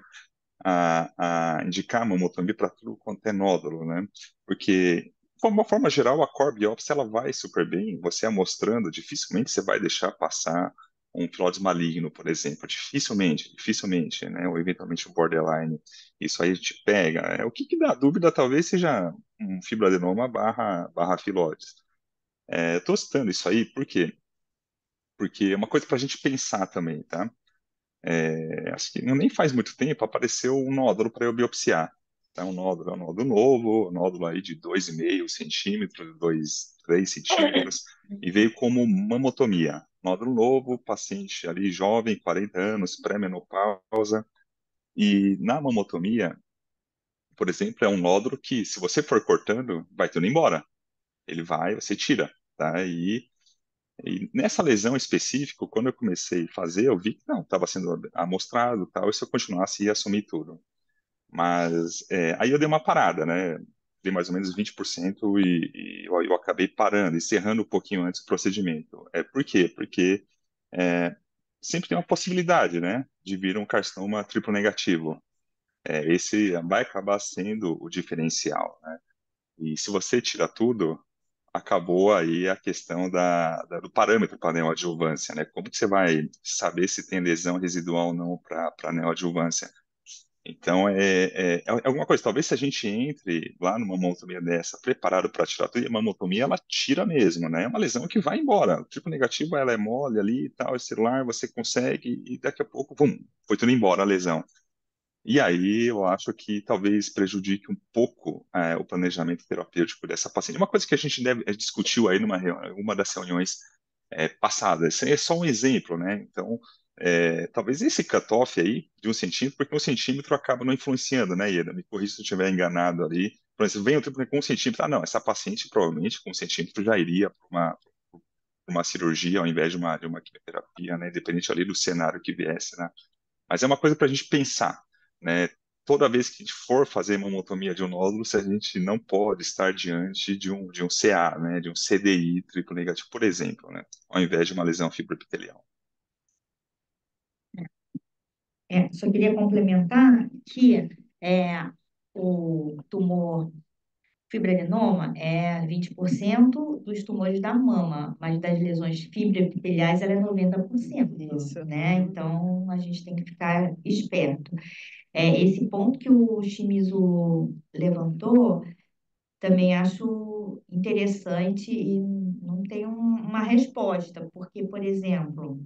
a indicar a mamotomia para tudo quanto é nódulo, né? Porque, de uma forma geral, a core biópsia ela vai super bem, você amostrando, dificilmente você vai deixar passar um filóide maligno, por exemplo, dificilmente, né? Ou eventualmente um borderline, isso aí te pega. O que dá dúvida talvez seja um fibroadenoma barra filóides. Estou citando isso aí, por quê? Porque é uma coisa para a gente pensar também, tá? Acho que nem faz muito tempo apareceu um nódulo para eu biopsiar. Tá? É um nódulo novo, um nódulo aí de 2,5 centímetros, 3 centímetros, e veio como mamotomia. Nódulo novo, paciente ali jovem, 40 anos, pré-menopausa, e na mamotomia, por exemplo, é um nódulo que, se você for cortando, vai tudo embora. Ele vai, você tira, tá? E nessa lesão específica, quando eu comecei a fazer, eu vi que não, estava sendo amostrado, e tal, e se eu continuasse, ia assumir tudo. Mas aí eu dei uma parada, né? Dei mais ou menos 20% e eu acabei parando, encerrando um pouquinho antes o procedimento. Por quê? Porque é, sempre tem uma possibilidade, né, de vir um carcinoma triplo negativo. Esse vai acabar sendo o diferencial, né? E se você tira tudo, acabou aí a questão do parâmetro para neoadjuvância, né? Como que você vai saber se tem lesão residual ou não para neoadjuvância? Então, é alguma coisa. Talvez se a gente entre lá numa mamotomia dessa, preparado para tirar tudo, e a mamotomia, ela tira mesmo, né? É uma lesão que vai embora. O triplo negativo, ela é mole ali e tal, é celular, você consegue, e daqui a pouco, pum, foi tudo embora a lesão. E aí eu acho que talvez prejudique um pouco o planejamento terapêutico dessa paciente. Uma coisa que a gente discutiu aí uma das reuniões passadas. Esse é só um exemplo, né? Então, talvez esse cutoff aí de 1 centímetro, porque 1 centímetro acaba não influenciando, né, Ieda? Me corrija se eu estiver enganado ali. Por exemplo, vem o triplo com 1 centímetro. Ah, não, essa paciente provavelmente com 1 centímetro já iria para uma cirurgia ao invés de uma quimioterapia, né? Independente ali do cenário que viesse, né? Mas é uma coisa para a gente pensar, né? Toda vez que a gente for fazer mamotomia de um nódulo, se a gente não pode estar diante de um CA, né? De um CDI triplo negativo, por exemplo, né? Ao invés de uma lesão fibroepitelial. Só queria complementar que é, o tumor fibroadenoma é 20% dos tumores da mama, mas das lesões fibroepiteliais ela é 90%, Isso. né? Então, a gente tem que ficar esperto. Esse ponto que o Shimizu levantou, também acho interessante e não tem uma resposta, porque, por exemplo,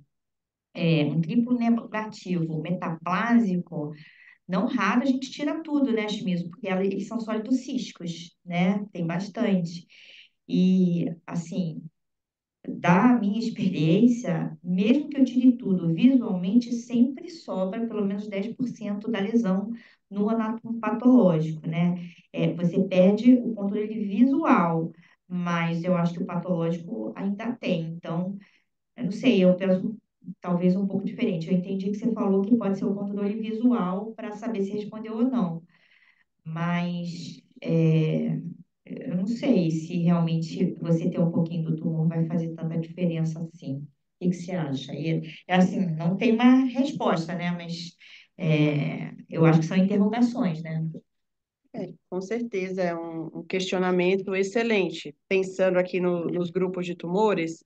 um triplo negativo metaplásico, não raro a gente tira tudo, né, Shimizu? Porque eles são sólidos císticos, né? Tem bastante. E, assim, da minha experiência, mesmo que eu tire tudo, visualmente sempre sobra pelo menos 10% da lesão no anátomo patológico, né? Você perde o controle visual, mas eu acho que o patológico ainda tem. Então, eu não sei, eu penso talvez um pouco diferente. Eu entendi que você falou que pode ser o controle visual para saber se respondeu ou não, mas eu não sei se realmente você ter um pouquinho do tumor vai fazer tanta diferença assim. O que que você acha? Assim, não tem uma resposta, né? Mas eu acho que são interrogações, né? Com certeza, é um questionamento excelente. Pensando aqui nos grupos de tumores,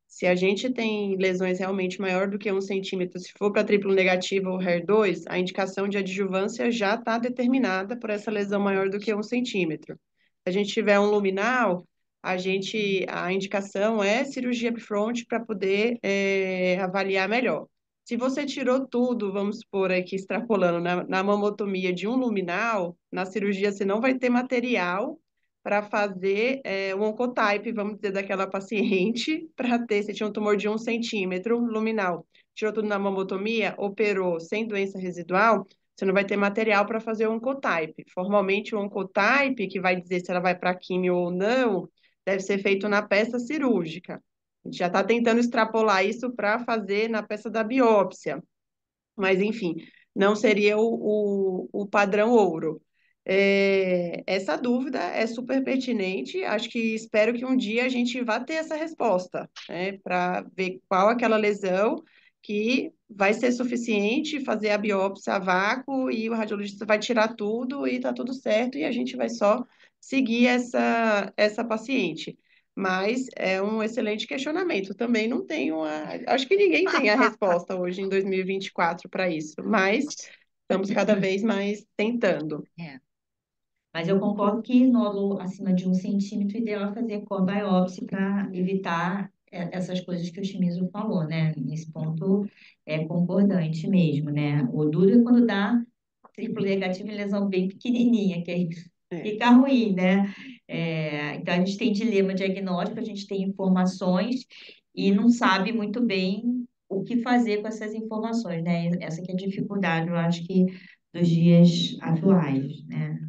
se a gente tem lesões realmente maior do que 1 centímetro, se for para triplo negativo ou HER2, a indicação de adjuvância já está determinada por essa lesão maior do que 1 centímetro. Se a gente tiver um luminal, a indicação é cirurgia upfront para poder avaliar melhor. Se você tirou tudo, vamos supor aqui, extrapolando, na mamotomia de um luminal, na cirurgia você não vai ter material para fazer o oncotype, vamos dizer, daquela paciente, para ter, se tinha um tumor de 1 centímetro luminal, tirou tudo na mamotomia, operou sem doença residual, você não vai ter material para fazer o oncotype. Formalmente, o oncotype, que vai dizer se ela vai para químio ou não, deve ser feito na peça cirúrgica. A gente já está tentando extrapolar isso para fazer na peça da biópsia. Mas, enfim, não seria o padrão ouro. Essa dúvida é super pertinente. Acho que espero que um dia a gente vá ter essa resposta, né, para ver qual aquela lesão que vai ser suficiente fazer a biópsia a vácuo e o radiologista vai tirar tudo e tá tudo certo e a gente vai só seguir essa paciente. Mas é um excelente questionamento. Também não tenho acho que ninguém tem a resposta hoje em 2024 para isso, mas estamos cada vez mais tentando. Mas eu concordo que nódulo acima de 1 centímetro, o ideal é fazer core-biópsia para evitar essas coisas que o Shimizu falou, né? Nesse ponto é concordante mesmo, né? O duro é quando dá triplo negativo em lesão bem pequenininha, que aí fica ruim, né? Então a gente tem dilema diagnóstico, a gente tem informações e não sabe muito bem o que fazer com essas informações, né? Essa que é a dificuldade, eu acho que dos dias atuais, né?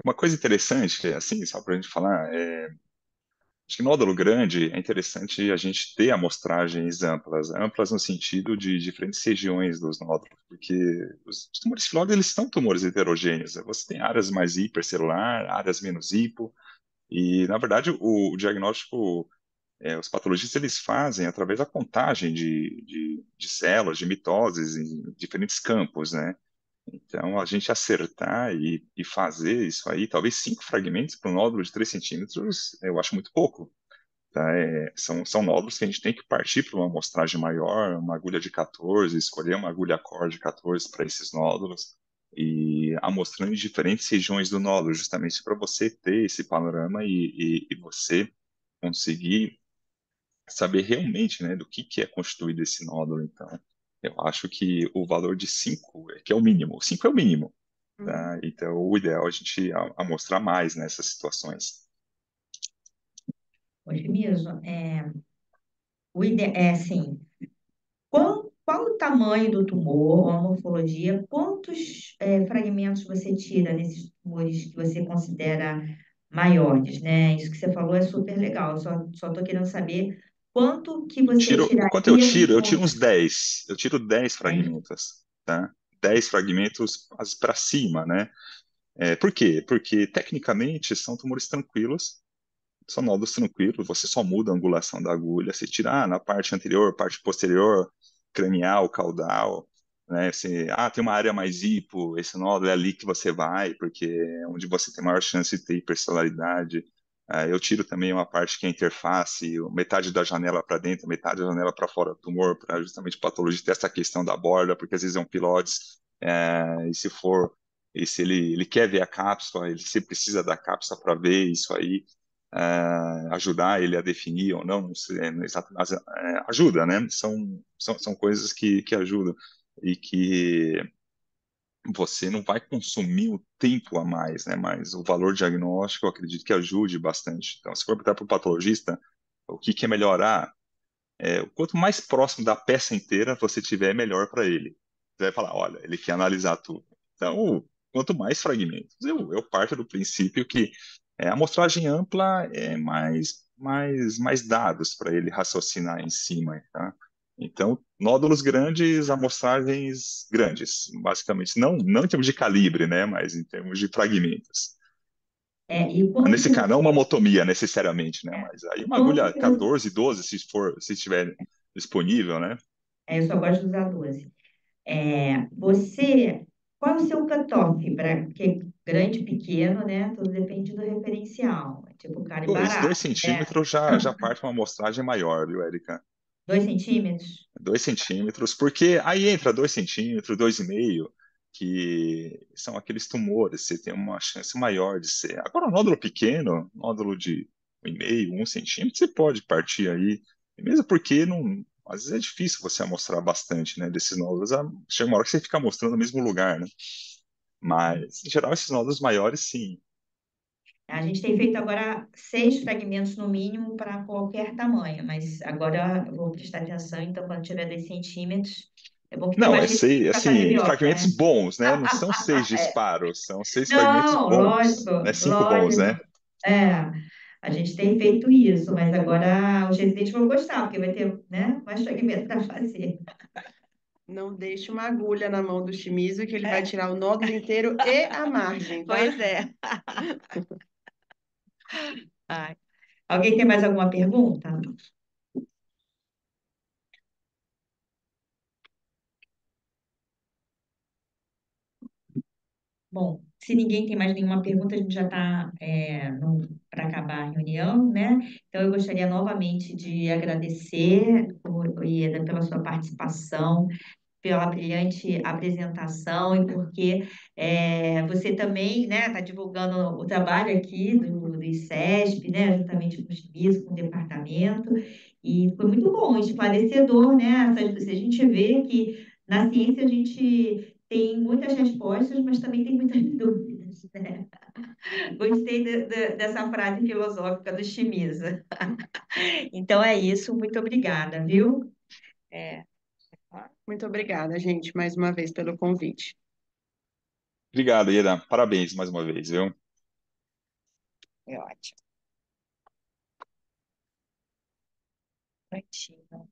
uma coisa interessante, assim, só para a gente falar, acho que nódulo grande é interessante a gente ter amostragens amplas, amplas no sentido de diferentes regiões dos nódulos, porque os tumores fibrosos, eles são tumores heterogêneos. Você tem áreas mais hipercelular, áreas menos hipo, e, na verdade, o diagnóstico, os patologistas, eles fazem através da contagem de células, de mitoses em diferentes campos, né? Então, a gente acertar e fazer isso aí, talvez 5 fragmentos para um nódulo de 3 centímetros, eu acho muito pouco. Tá? São nódulos que a gente tem que partir para uma amostragem maior, uma agulha de 14, escolher uma agulha core de 14 para esses nódulos e amostrando em diferentes regiões do nódulo, justamente para você ter esse panorama e você conseguir saber realmente, né, do que é constituído esse nódulo. Então, eu acho que o valor de 5 é que é o mínimo. 5 é o mínimo, Uhum. tá? Então, o ideal é a gente amostrar mais nessas situações. Hoje mesmo, assim, qual o tamanho do tumor, ou a morfologia, quantos fragmentos você tira nesses tumores que você considera maiores, né? Isso que você falou é super legal, só estou querendo saber quanto que você Quanto eu tiraria tiro? em Eu tiro uns 10. Eu tiro 10 10. fragmentos, tá? 10 fragmentos para cima, né? Por quê? Porque tecnicamente são tumores tranquilos, são nódulos tranquilos, você só muda a angulação da agulha, você tira na parte anterior, parte posterior, cranial, caudal, né? Tem uma área mais hipo, esse nódulo é ali que você vai, porque é onde você tem maior chance de ter hipercelularidade. Eu tiro também uma parte que é a interface, metade da janela para dentro, metade da janela para fora do tumor, para justamente patologia ter essa questão da borda, porque às vezes é um pilotes, e se for, e se ele quer ver a cápsula, ele se precisa da cápsula para ver isso aí, ajudar ele a definir ou não, não sei, mas ajuda, né? São coisas que ajudam e que você não vai consumir o tempo a mais, né? Mas o valor diagnóstico eu acredito que ajude bastante. Então, se for perguntar para o patologista o que é melhorar, o quanto mais próximo da peça inteira você tiver, melhor para ele. Você vai falar, olha, ele quer analisar tudo. Então, quanto mais fragmentos, eu parto do princípio que a amostragem ampla é mais dados para ele raciocinar em cima, tá? Então, nódulos grandes, amostragens grandes, basicamente. Não em termos de calibre, né? Mas em termos de fragmentos. E quando Nesse que caso, não você, uma motomia necessariamente, né? Mas aí uma quando agulha que você, 14, 12, se estiver disponível, né? eu só gosto de usar 12. Você, qual é o seu cutoff para, porque grande, pequeno, né? Tudo depende do referencial, tipo caro e Dois barato, né? centímetros já parte uma amostragem maior, viu, Érica? 2 centímetros? 2 centímetros, porque aí entra 2 centímetros, 2,5, que são aqueles tumores, você tem uma chance maior de ser. Agora, um nódulo pequeno, nódulo de 1,5, 1 centímetro, você pode partir aí, mesmo porque não, às vezes é difícil você amostrar bastante, né, desses nódulos. Chega uma hora que você fica mostrando no mesmo lugar, né? Mas, em geral, esses nódulos maiores, sim. A gente tem feito agora 6 fragmentos no mínimo para qualquer tamanho, mas agora eu vou prestar atenção, então quando tiver 2 centímetros, é bom que tenha Não, mais receita para fazer assim, biópsia, fragmentos né? bons, né? Não são 6 disparos, são 6 fragmentos Não, bons, lógico, né? 5 bons, né? lógico. É, a gente tem feito isso, mas agora os residentes vão gostar, porque vai ter, né, mais fragmento para fazer. Não deixe uma agulha na mão do Chimizo que ele vai tirar o nódulo inteiro e a margem, tá? Pois é. Ai. Alguém tem mais alguma pergunta? Bom, se ninguém tem mais nenhuma pergunta, a gente já está para acabar a reunião, né? Então, eu gostaria novamente de agradecer, Ieda, pela sua participação, pela brilhante apresentação e porque você também, né, está divulgando o trabalho aqui do ICESP, né, juntamente com os FIIs, com o departamento, e foi muito bom, esclarecedor, né? A gente vê que na ciência a gente tem muitas respostas, mas também tem muitas dúvidas, né? Gostei dessa frase filosófica do Chimiza. Então é isso, muito obrigada, viu? É, Muito obrigada, gente, mais uma vez pelo convite. Obrigado, Ieda. Parabéns mais uma vez, viu? É ótimo. Prontinho.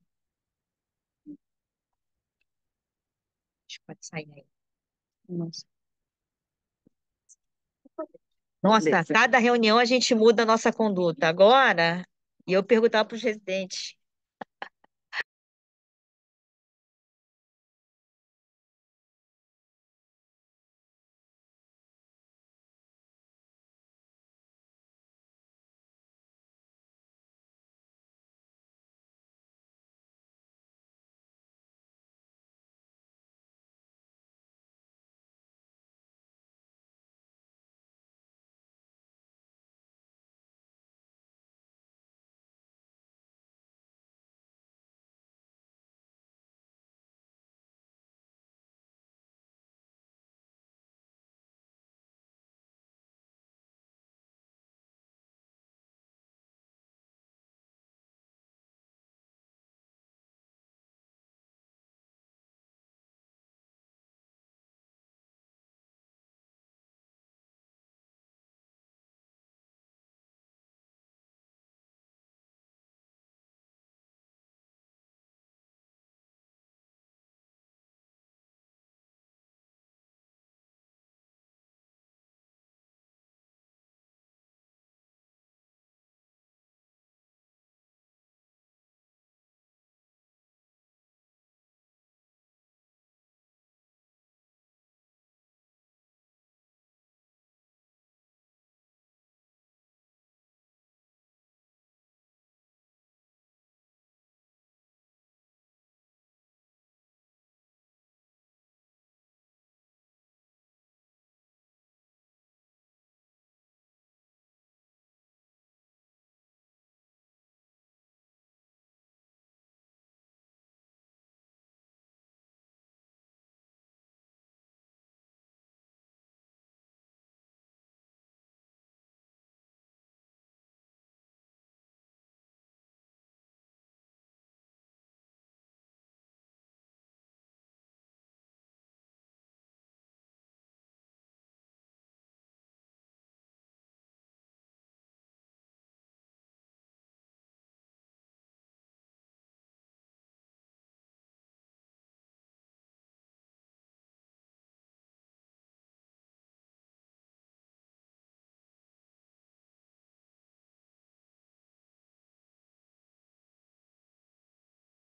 Acho que pode sair aí. Nossa. Nossa, cada reunião a gente muda a nossa conduta. Agora, e eu perguntava para os residentes,